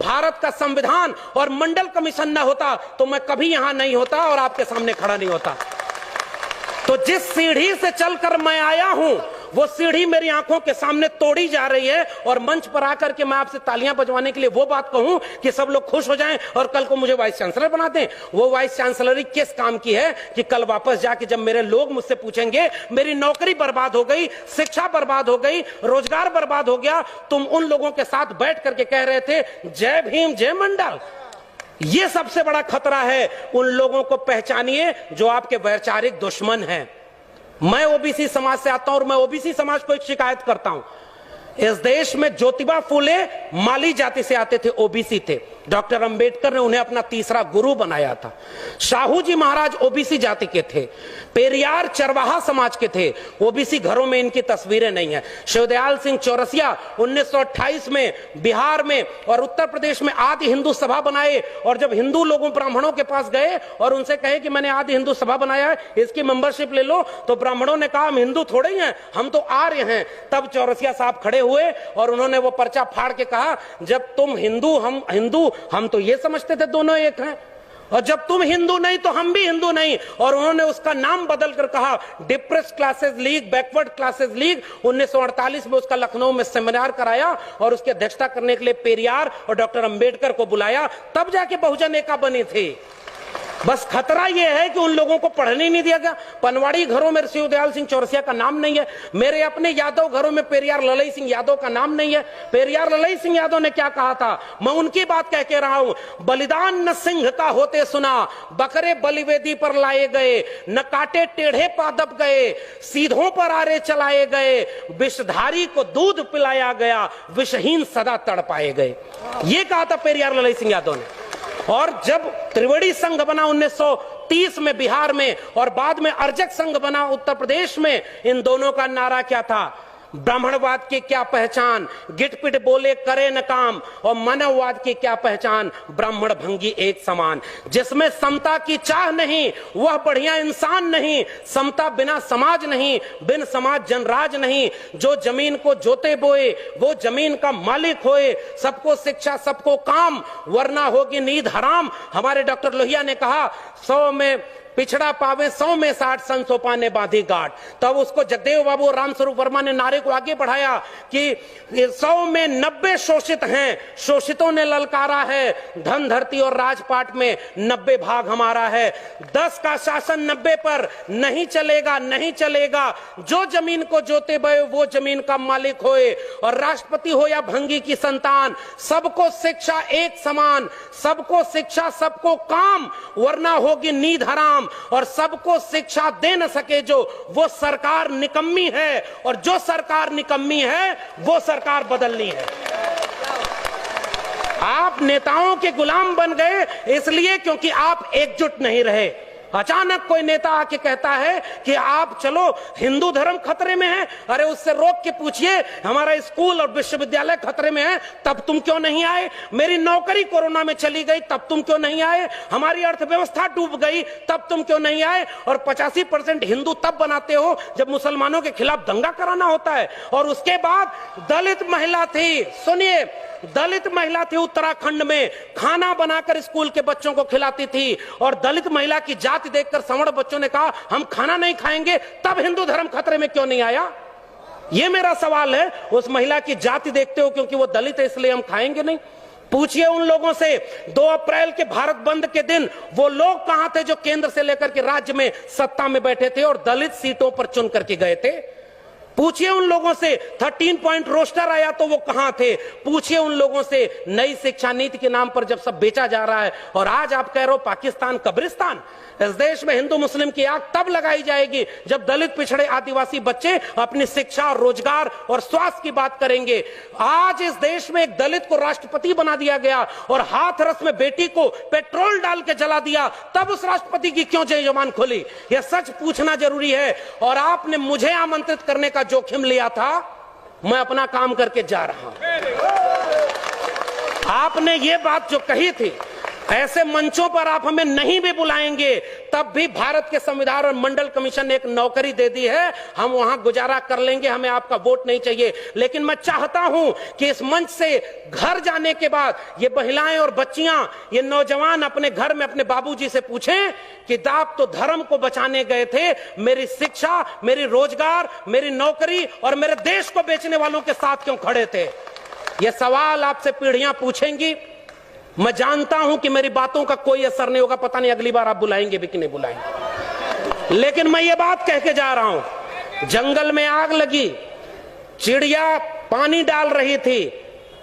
भारत का संविधान और मंडल कमीशन न होता तो मैं कभी यहां नहीं होता और आपके सामने खड़ा नहीं होता। तो जिस सीढ़ी से चलकर मैं आया हूं वो सीढ़ी मेरी आंखों के सामने तोड़ी जा रही है और मंच पर आकर के मैं आपसे तालियां बजवाने के लिए वो बात कहूं कि सब लोग खुश हो जाएं और कल को मुझे वाइस चांसलर बना दें। वो वाइस चांसलरी किस काम की है कि कल वापस जाके जब मेरे लोग मुझसे पूछेंगे मेरी नौकरी बर्बाद हो गई, शिक्षा बर्बाद हो गई, रोजगार बर्बाद हो गया, तुम उन लोगों के साथ बैठ करके कह रहे थे जय भीम जय मंडल। ये सबसे बड़ा खतरा है। उन लोगों को पहचानिए जो आपके वैचारिक दुश्मन हैं। मैं ओबीसी समाज से आता हूं और मैं ओबीसी समाज को एक शिकायत करता हूं। इस देश में ज्योतिबा फूले माली जाति से आते थे, ओबीसी थे। डॉक्टर अंबेडकर ने उन्हें अपना तीसरा गुरु बनाया था। शाहू जी महाराज ओबीसी जाति के थे। पेरियार चरवाहा समाज के थे। ओबीसी घरों में इनकी तस्वीरें नहीं है। शिवदयाल सिंह चौरसिया 1928 में बिहार में और उत्तर प्रदेश में आदि हिंदू सभा बनाए और जब हिंदू लोगों ब्राह्मणों के पास गए और उनसे कहे कि मैंने आदि हिंदू सभा बनाया है, इसकी मेंबरशिप ले लो, तो ब्राह्मणों ने कहा हम हिंदू थोड़े ही हैं, हम तो आर्य हैं। तब चौरसिया साहब खड़े हुए और उन्होंने वो पर्चा फाड़ के कहा जब तुम हिंदू हम हिंदू, हम तो ये समझते थे दोनों एक हैं, और जब तुम हिंदू नहीं तो हम भी हिंदू नहीं। और उन्होंने उसका नाम बदल कर कहा depressed classes league, backward classes league. 1948 में उसका लखनऊ में सेमिनार कराया और उसकी अध्यक्षता करने के लिए पेरियार और डॉक्टर अंबेडकर को बुलाया, तब जाके बहुजन एका बनी थी। बस खतरा यह है कि उन लोगों को पढ़ने नहीं दिया गया। पनवाड़ी घरों में शिवदयाल सिंह चौरसिया का नाम नहीं है। मेरे अपने यादव घरों में पेरियार ललई सिंह यादव का नाम नहीं है। पेरियार ललई सिंह यादव ने क्या कहा था, मैं उनकी बात कह के रहा हूं। बलिदान न सिंह का होते सुना, बकरे बलिवेदी पर लाए गए, न काटे टेढ़े पादप गए, सीधों पर आरे चलाए गए, विषधारी को दूध पिलाया गया, विषहीन सदा तड़पाए गए। ये कहा था पेरियार ललई सिंह यादव ने। और जब त्रिवेणी संघ बना 1930 में बिहार में और बाद में अर्जक संघ बना उत्तर प्रदेश में, इन दोनों का नारा क्या था, ब्राह्मणवाद की क्या पहचान, गिटपिट बोले करे न काम, और मानववाद की क्या पहचान, ब्राह्मण भंगी एक समान। जिसमें समता की चाह नहीं वह बढ़िया इंसान नहीं, समता बिना समाज नहीं, बिन समाज जनराज नहीं। जो जमीन को जोते बोए वो जमीन का मालिक होए, सबको शिक्षा सबको काम, वरना होगी नींद हराम। हमारे डॉक्टर लोहिया ने कहा 100 में पिछड़ा पावे 100 में 60, सन सोपा ने बांधी गांठ। तब उसको जगदेव बाबू और रामस्वरूप वर्मा ने नारे को आगे बढ़ाया कि 100 में 90 शोषित हैं, शोषितों ने ललकारा है, धन धरती और राजपाट में 90 भाग हमारा है। 10 का शासन 90 पर नहीं चलेगा, नहीं चलेगा। जो जमीन को जोते बये वो जमीन का मालिक होए, और राष्ट्रपति हो या भंगी की संतान, सबको शिक्षा एक समान, सबको शिक्षा सबको काम, वरना होगी नींद हराम। और सबको शिक्षा दे न सके जो, वो सरकार निकम्मी है, और जो सरकार निकम्मी है वो सरकार बदलनी है। आप नेताओं के गुलाम बन गए इसलिए क्योंकि आप एकजुट नहीं रहे। अचानक कोई नेता आके कहता है कि आप चलो हिंदू धर्म खतरे में है, अरे उससे रोक के पूछिए हमारा स्कूल और विश्वविद्यालय खतरे में है, तब तुम क्यों नहीं आए? मेरी नौकरी कोरोना में चली गई, तब तुम क्यों नहीं आए? हमारी अर्थव्यवस्था डूब गई, तब तुम क्यों नहीं आए? और 85% हिंदू तब बनाते हो जब मुसलमानों के खिलाफ दंगा कराना होता है। और उसके बाद दलित महिला थी, सुनिए, दलित महिला थी उत्तराखंड में, खाना बनाकर स्कूल के बच्चों को खिलाती थी, और दलित महिला की जाति देखकर सवर्ण बच्चों ने कहा हम खाना नहीं खाएंगे। तब हिंदू धर्म खतरे में क्यों नहीं आया? यह मेरा सवाल है। उस महिला की जाति देखते हो क्योंकि वो दलित है इसलिए हम खाएंगे नहीं? पूछिए उन लोगों से 2 अप्रैल के भारत बंद के दिन वो लोग कहां थे जो केंद्र से लेकर के राज्य में सत्ता में बैठे थे और दलित सीटों पर चुन करके गए थे? पूछिए उन लोगों से 13 पॉइंट रोस्टर आया तो वो कहां थे? पूछिए उन लोगों से नई शिक्षा नीति के नाम पर जब सब बेचा जा रहा है, और आज आप कह रहे हो पाकिस्तान कब्रिस्तान। इस देश में हिंदू मुस्लिम की आग तब लगाई जाएगी जब दलित पिछड़े आदिवासी बच्चे अपनी शिक्षा और रोजगार और स्वास्थ्य की बात करेंगे। आज इस देश में एक दलित को राष्ट्रपति बना दिया गया और हाथरस में बेटी को पेट्रोल डाल के जला दिया, तब उस राष्ट्रपति की क्यों जय जवान खोली? यह सच पूछना जरूरी है। और आपने मुझे आमंत्रित करने का जोखिम लिया था, मैं अपना काम करके जा रहा हूं। आपने ये बात जो कही थी ऐसे मंचों पर आप हमें नहीं भी बुलाएंगे तब भी भारत के संविधान और मंडल कमीशन ने एक नौकरी दे दी है, हम वहां गुजारा कर लेंगे, हमें आपका वोट नहीं चाहिए। लेकिन मैं चाहता हूं कि इस मंच से घर जाने के बाद ये महिलाएं और बच्चियां, ये नौजवान अपने घर में अपने बाबूजी से पूछें कि आप तो धर्म को बचाने गए थे, मेरी शिक्षा, मेरी रोजगार, मेरी नौकरी और मेरे देश को बेचने वालों के साथ क्यों खड़े थे? ये सवाल आपसे पीढ़ियां पूछेंगी। मैं जानता हूं कि मेरी बातों का कोई असर नहीं होगा, पता नहीं अगली बार आप बुलाएंगे भी कि नहीं बुलाएंगे, लेकिन मैं ये बात कह के जा रहा हूं। जंगल में आग लगी, चिड़िया पानी डाल रही थी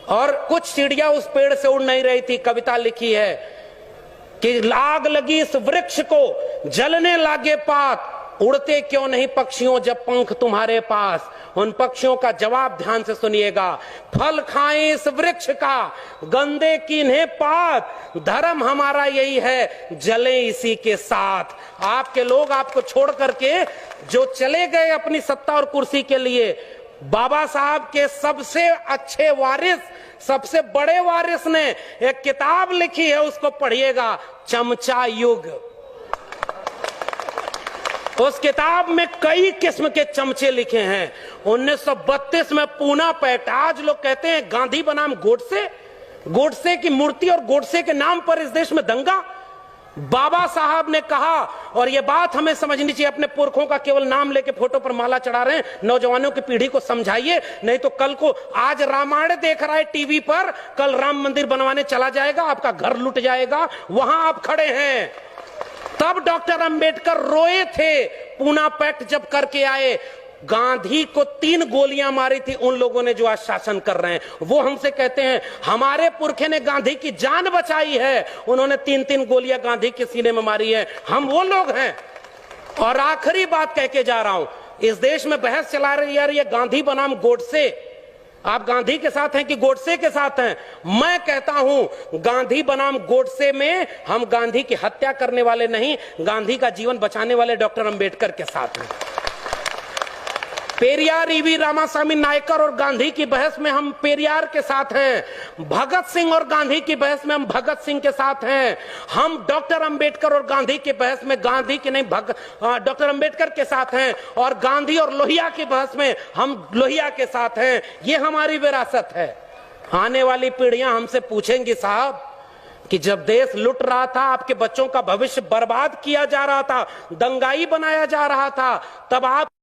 और कुछ चिड़िया उस पेड़ से उड़ नहीं रही थी। कविता लिखी है कि आग लगी इस वृक्ष को, जलने लागे पात, उड़ते क्यों नहीं पक्षियों जब पंख तुम्हारे पास। उन पक्षियों का जवाब ध्यान से सुनिएगा, फल खाएं इस वृक्ष का, गंदे कीन्हे पात, धर्म हमारा यही है, जले इसी के साथ। आपके लोग आपको छोड़ करके जो चले गए अपनी सत्ता और कुर्सी के लिए, बाबा साहब के सबसे अच्छे वारिस, सबसे बड़े वारिस ने एक किताब लिखी है, उसको पढ़िएगा, चमचा युग। उस किताब में कई किस्म के चमचे लिखे हैं। 1932 में पूना पैक्ट, आज लोग कहते हैं गांधी बनाम गोडसे, गोडसे की मूर्ति और गोडसे के नाम पर इस देश में दंगा। बाबा साहब ने कहा, और यह बात हमें समझनी चाहिए, अपने पुरखों का केवल नाम लेके फोटो पर माला चढ़ा रहे हैं, नौजवानों की पीढ़ी को समझाइए, नहीं तो कल को, आज रामायण देख रहा है टीवी पर, कल राम मंदिर बनवाने चला जाएगा, आपका घर लुट जाएगा, वहां आप खड़े हैं। तब डॉक्टर अंबेडकर रोए थे, पूना पैक्ट जब करके आए। गांधी को 3 गोलियां मारी थी उन लोगों ने जो आज शासन कर रहे हैं। वो हमसे कहते हैं हमारे पुरखे ने गांधी की जान बचाई है, उन्होंने 3-3 गोलियां गांधी के सीने में मारी है, हम वो लोग हैं। और आखिरी बात कह के जा रहा हूं, इस देश में बहस चला रही है ये गांधी बनाम गोडसे, आप गांधी के साथ हैं कि गोडसे के साथ हैं? मैं कहता हूं गांधी बनाम गोडसे में हम गांधी की हत्या करने वाले नहीं, गांधी का जीवन बचाने वाले डॉक्टर अंबेडकर के साथ हैं। पेरियार ईवी रामास्वामी नायकर और गांधी की बहस में हम पेरियार के साथ हैं, भगत सिंह और गांधी की बहस में हम भगत सिंह के साथ हैं। हम डॉक्टर अंबेडकर और गांधी की बहस में गांधी की नहीं डॉक्टर अंबेडकर के साथ हैं, और गांधी और लोहिया की बहस में हम लोहिया के साथ हैं। ये हमारी विरासत है। आने वाली पीढ़ियां हमसे पूछेंगी साहब कि जब देश लुट रहा था, आपके बच्चों का भविष्य बर्बाद किया जा रहा था, दंगाई बनाया जा रहा था, तब आप